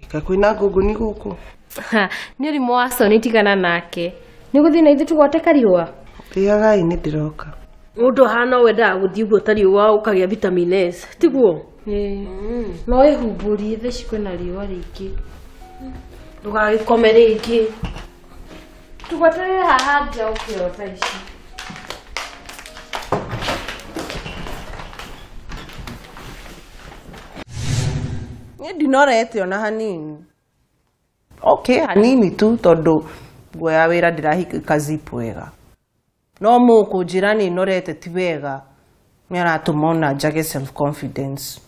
Kakwina gugu ni guku. Ni urimu wa Soni tigana nake. Ni guthi na ithu tugwate kariwa. Tiagai ni ndiroka. Mundu hana wenda guthi uguo tariwa ukagia vitamin S. Tiguo? No ihumburi theci kwina riwa ringi. Ndugagikome ringi. Tugwate haha nja ukiota ici. Ni ndinorete ona hanini. Okay, hanini tu tondu nguo ya wira ndirahika zipu wega. No muku jirani norete ti wega. Ni aratumona njage self confidence.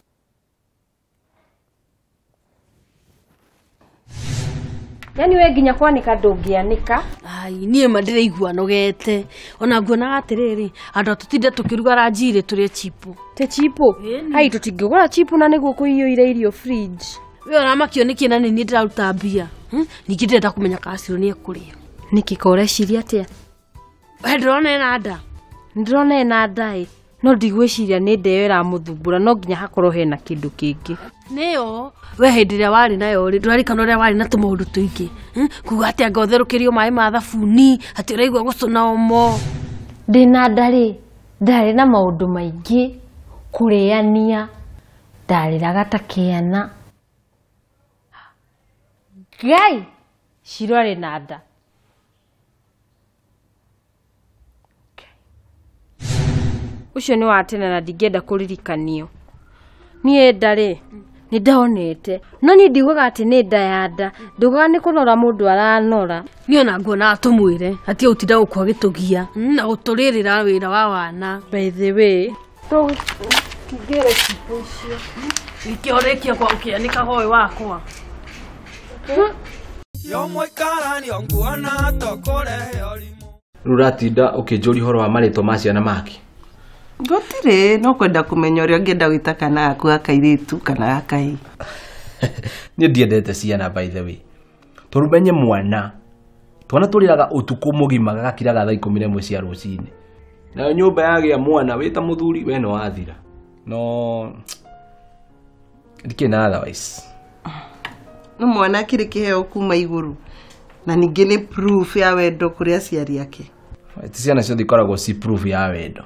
Yani we nginya kwanika ndungianika. Ai nie mandiraigua nogete. Ona nguona atiriri andu tutinde tukiruga ranjire turie chipu. Te chipu? Ai tutingigura chipu na niguo kuiyuire irio fridge. We ona makio niki na nini ndiraruta mbia. Niki ndenda kumenya kasiro ni ekuria. Niki koreciria atia? We ndrona ena nda. Ndrona ena nda no ndigwiciria ni ndeyo iramuthumbura no nginya hakorwo hena kindu kingi. Neo we hindi ria wari nayo ri ndurarikana ria wari na tumaundu tuingi kuga ati angotherukirio mai ma thabuni ati uraigua gucuna omo ndina ndari ndari na maundu maingi kuriania ndariraga takiana Ngai shirwari na nda ucio ni watena na ndingenda kuririkanio nie ndari ni ndaonete no ni ndiguga ati ni nda ya nda ndugaga ni kunora mundu aranora ni ona nguona atumwire ati utinda gukwa gitugia na guturirira wira wa wana by the way to kigere kipucio ikiorekia kwa ukianika goe wakwa yo moikarani onguona tokore orimu ruratinda ukinjuri horo wa marito ma ciana maki Gotire no kwenda kumenya uria ngenda gwita kana aku akairitu kana akai. Ni ndiendete ciana by the way. Turumenye mwana. Twana turiraga utuku mugima gakiraga thaa 11 cia rucini. Na nyumba yagia mwana wita muthuri we no wathira. No ndikena otherwise. No mwana kiri kiheo kuma iguru. Na ningi ni proof ya wendo kuri aciari ake. Ti ciana cio thikoragwo si proof ya wendo.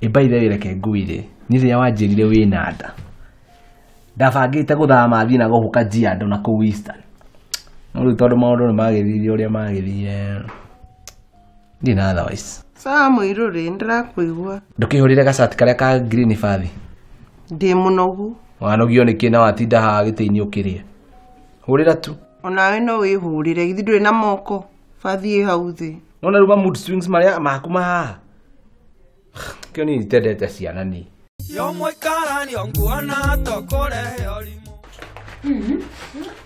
Ibaithe reke nguire ni ria wanjirire wina nda ndabangite guthama thina guhuka jiando na ku Eastern no ri tondu maundu ni magithire uria magithire ndi na otherwise Saa muiruri ndirakuigua ndukihurire gacati karia ka green fathi ndi munogu wanogio ni kina watinda ha gitiini ukiria hurira tu onawe no wihurire githi nduri na moko fathi hau thi nona ruma mood swings maria makuma haha Kyo ni tendete ciana ni. Yo moikarani onguona tokore orimu.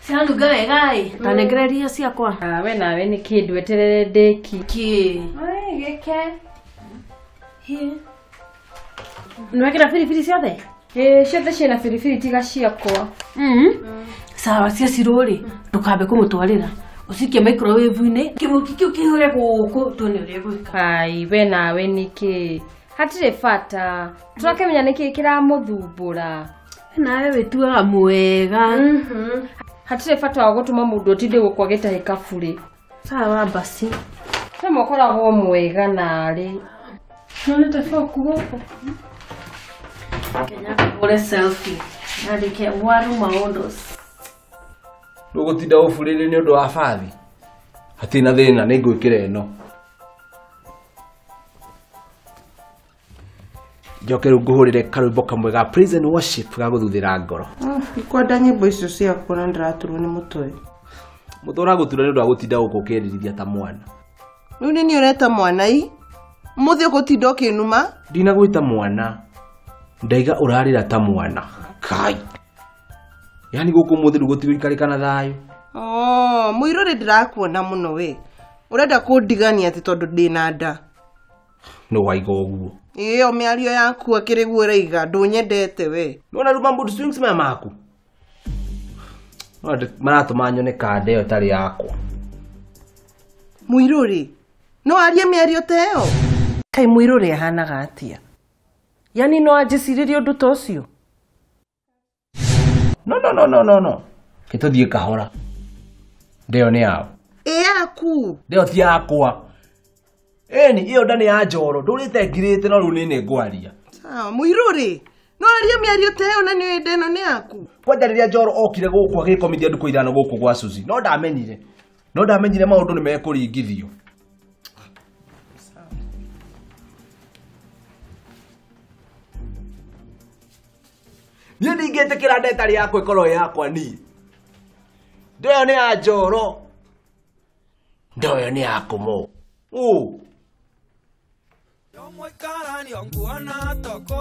Ciana ngai tanegereria ciakwa. We nawe ni kindu eterere ndeki. Ki. Ai geke. Hi. Nwekera firifiri ciothe? Ciothe ciina firifiri tiga ciakwa. Sawa cia ciruri ndukambe kumutwarira. Usikie microwave-ini kimuki kiu kihure guku tuone uria gwika. Ai we nawe niki hatire fata turakemenya niki kiramuthumbura nawe wituaga mwega hatire fata wa gutuma mundu otinde gukwa gitahika buri sawa basi kama ukoragwo mwega nari none tafoku goko Kenya kore selfie nadike waru maundos Rugutinda ufurire ni undu wa fathi hatina thina ni ngwikira eno Joke ruguhurire karwimbo kamwe ga praise and worship ga guthuthira ngoro ikwenda nyimbo icio cia kura ndiraturwo ni mutwe mutora gutura ni undu wa gutinda gukukiririthia ta mwana Riu ni ureta mwana ii muthi gutinda ukinuma ndina gwita mwana ndaiga urarira ta mwana kai yani guku muthi rugutigurikarikana thayo muiruri ndirakuona muno we urenda kundigania ati tondu ndina nda no waiga uguo iyo miario yaku akiriguo raiga ndunyendete we nona ruma mood swings maya maku maratũma nyone kanda ĩyo ĩtarĩ yakwa. Mũirũrĩ, no arie mĩario ta ĩyo? Kaĩ Mũirũrĩ ahanaga atĩa? Yani no anjĩcirĩrie ũndũ ta ũcio? No. Gĩtũthiĩ kahora. Ndĩyo nĩ yao. Yaku. Ndĩyo ti yakwa. Ĩni, ĩyo nda nĩ ya Njoro. Ndũrĩte ngirĩte no rĩu nĩ ngwaria. Sawa, Mũirũrĩ, no arie mĩario ta ĩyo na nĩ ĩyo ĩno nĩ yaku? Kwanja rĩrĩa Njoro okire gũkũ agĩkomithia ndukũ ithano gũkũ gwa Suzi. No ndamenyire maũndũ nĩ mekũringithio. Niĩ ndingĩtĩkĩra nda ĩtarĩ yakwa ĩkorwo yakwa niĩ. Ndĩyo nĩ ya Njoro. Ndĩyo nĩ ya Kũmũ. Yo mũikarani onguona tokore